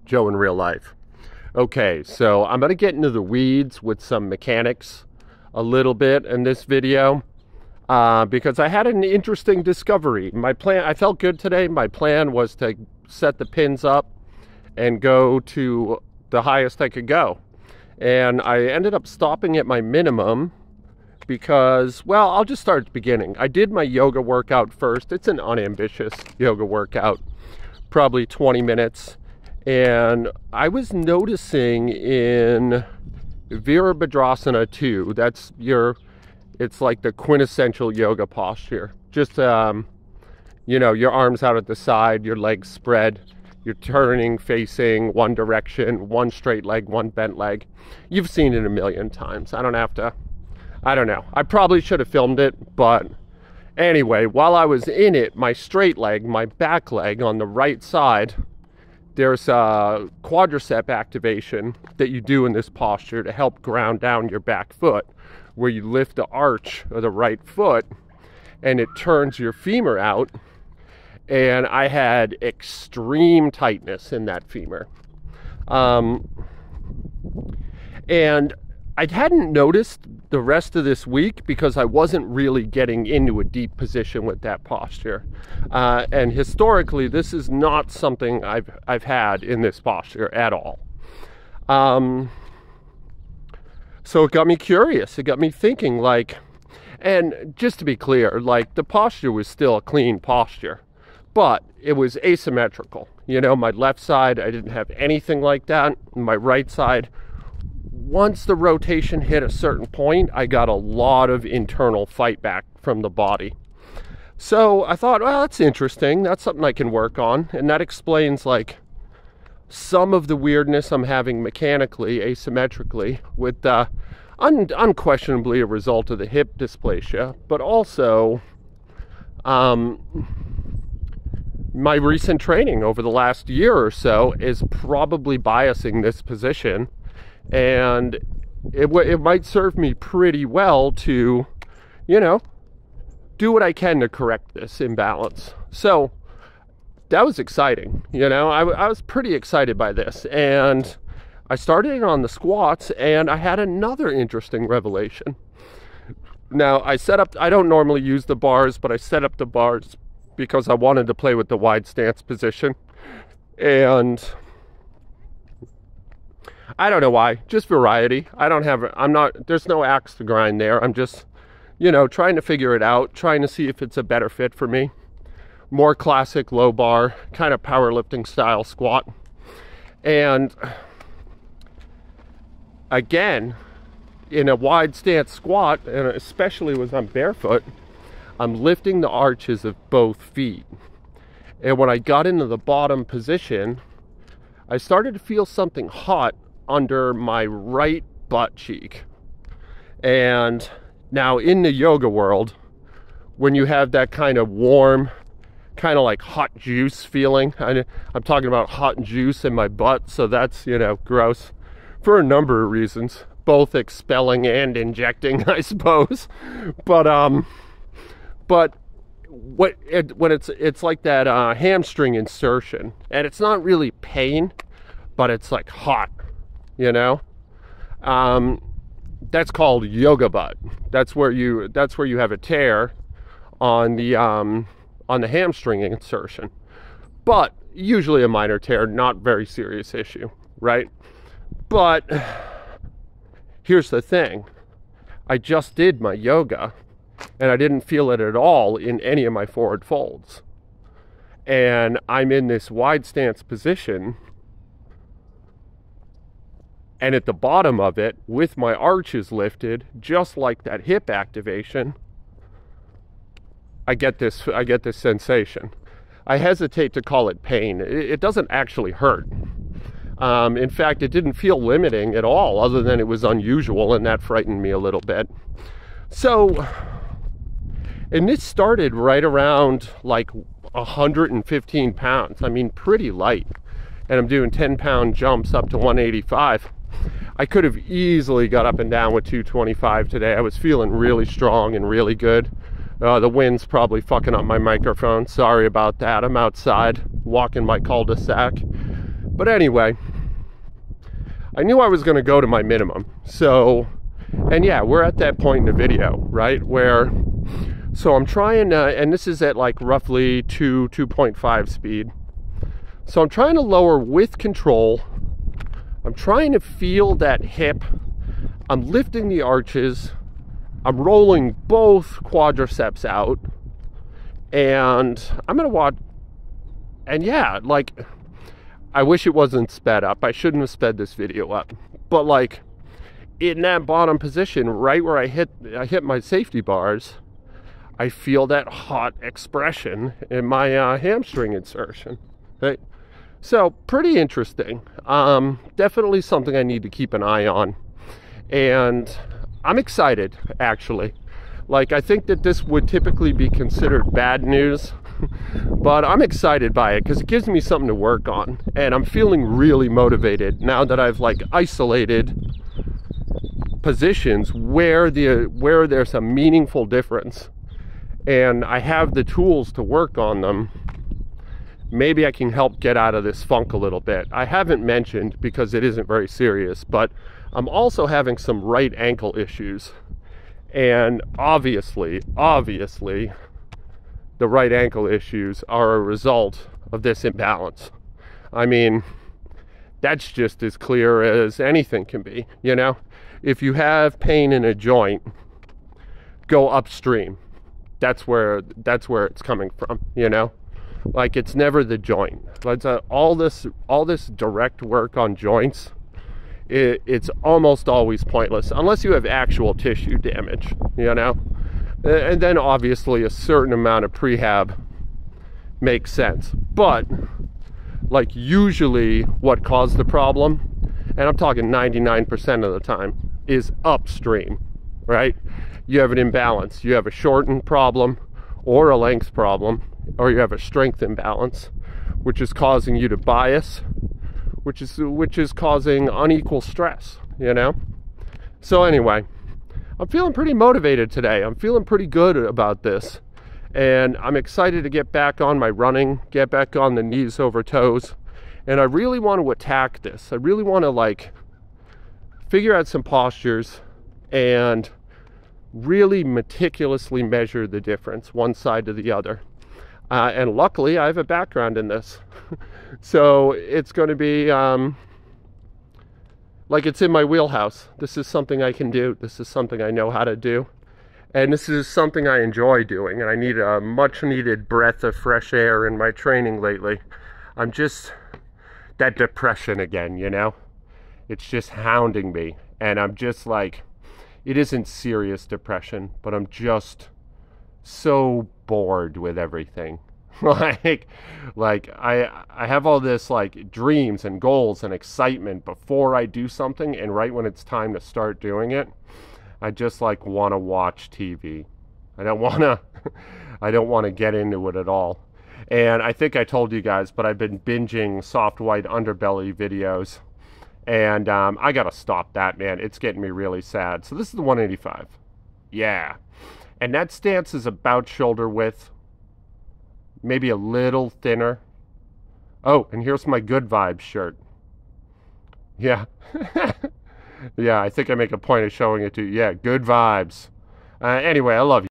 Joe in real life. Okay, so I'm going to get into the weeds with some mechanics a little bit in this video because I had an interesting discovery. I felt good today. My plan was to set the pins up and go to the highest I could go. And I ended up stopping at my minimum because, well, I'll just start at the beginning. I did my yoga workout first. It's an unambitious yoga workout, probably 20 minutes. And I was noticing in Virabhadrasana 2, it's like the quintessential yoga posture. Just, your arms out at the side, your legs spread, you're turning, facing one direction, one straight leg, one bent leg. You've seen it a million times. I don't know. I probably should have filmed it, but anyway, while I was in it, my straight leg, my back leg on the right side, there's a quadricep activation that you do in this posture to help ground down your back foot, where you lift the arch of the right foot and it turns your femur out. And I had extreme tightness in that femur. And I hadn't noticed the rest of this week because I wasn't really getting into a deep position with that posture. And historically, this is not something I've had in this posture at all. So it got me curious. It got me thinking, and just to be clear, the posture was still a clean posture, but it was asymmetrical. My left side, I didn't have anything like that. My right side, once the rotation hit a certain point, I got a lot of internal fight back from the body. So I thought, well, that's interesting. That's something I can work on. And that explains some of the weirdness I'm having mechanically, asymmetrically, with unquestionably a result of the hip dysplasia, but also my recent training over the last year or so is probably biasing this position. And it might serve me pretty well to, do what I can to correct this imbalance. So that was exciting. I was pretty excited by this. And I started on the squats and I had another interesting revelation. Now I don't normally use the bars, but I set up the bars because I wanted to play with the wide stance position. And I don't know why, just variety. There's no axe to grind there. I'm just, trying to figure it out, trying to see if it's a better fit for me. More classic low bar, kind of powerlifting style squat. And again, in a wide stance squat, and especially when I'm barefoot, I'm lifting the arches of both feet. And when I got into the bottom position, I started to feel something hot under my right butt cheek. And now in the yoga world, when you have that kind of warm, kind of like hot juice feeling, I'm talking about hot juice in my butt, so that's, gross for a number of reasons, both expelling and injecting, I suppose. But when it's like that hamstring insertion, and it's not really pain, but it's like hot. That's called yoga butt. That's where you have a tear on the hamstring insertion, but usually a minor tear, not very serious issue, right? But here's the thing: I just did my yoga, and I didn't feel it at all in any of my forward folds, and I'm in this wide stance position. And at the bottom of it, with my arches lifted, just like that hip activation, I get this sensation. I hesitate to call it pain. It doesn't actually hurt. In fact, it didn't feel limiting at all, other than it was unusual, and that frightened me a little bit. So, and this started right around 115 pounds. I mean, pretty light. And I'm doing 10-pound jumps up to 185. I could have easily got up and down with 225 today. I was feeling really strong and really good. The wind's probably fucking up my microphone. Sorry about that. I'm outside walking my cul-de-sac. But anyway, I knew I was going to go to my minimum. So, and yeah, we're at that point in the video, right? Where, so I'm trying, and this is at like roughly 2.5 speed. So I'm trying to lower with control. I'm trying to feel that hip. I'm lifting the arches. I'm rolling both quadriceps out. And I'm going to watch. And yeah, like, I wish it wasn't sped up. I shouldn't have sped this video up. But like, in that bottom position, right where I hit my safety bars, I feel that hot expression in my hamstring insertion. Right? So, pretty interesting. Definitely something I need to keep an eye on. And I'm excited, actually. Like, I think that this would typically be considered bad news, but I'm excited by it because it gives me something to work on. And I'm feeling really motivated now that I've, like, isolated positions where there's a meaningful difference. And I have the tools to work on them. Maybe I can help get out of this funk a little bit. I haven't mentioned, because it isn't very serious, but I'm also having some right ankle issues. And obviously, the right ankle issues are a result of this imbalance. I mean, that's just as clear as anything can be, you know? If you have pain in a joint, go upstream. That's where it's coming from, you know? Like, it's never the joint. All this direct work on joints, it's almost always pointless unless you have actual tissue damage, you know? And then obviously a certain amount of prehab makes sense. But like, usually what caused the problem, and I'm talking 99% of the time, is upstream, right? You have an imbalance. You have a shortened problem or a length problem, or you have a strength imbalance, which is causing you to bias, which is causing unequal stress, you know? So anyway, I'm feeling pretty motivated today. I'm feeling pretty good about this. And I'm excited to get back on my running, get back on the knees over toes. And I really want to attack this. I really want to, like, figure out some postures and really meticulously measure the difference one side to the other. And luckily, I have a background in this. So it's going to be like, it's in my wheelhouse. This is something I can do. This is something I know how to do. And this is something I enjoy doing. And I need a much needed breath of fresh air in my training lately. I'm just, that depression again, you know? It's just hounding me. And I'm just like, it isn't serious depression, but I'm just so bored with everything. like I have all this, like, dreams and goals and excitement before I do something, and right when it's time to start doing it, I just, like, want to watch TV. I don't want to get into it at all. And I think I told you guys, but I've been binging soft white underbelly videos. And I got to stop that, man. It's getting me really sad. So this is the 185. Yeah. And that stance is about shoulder width. Maybe a little thinner. Oh, and here's my Good Vibes shirt. Yeah. Yeah, I think I make a point of showing it to you. Yeah, Good Vibes. Anyway, I love you.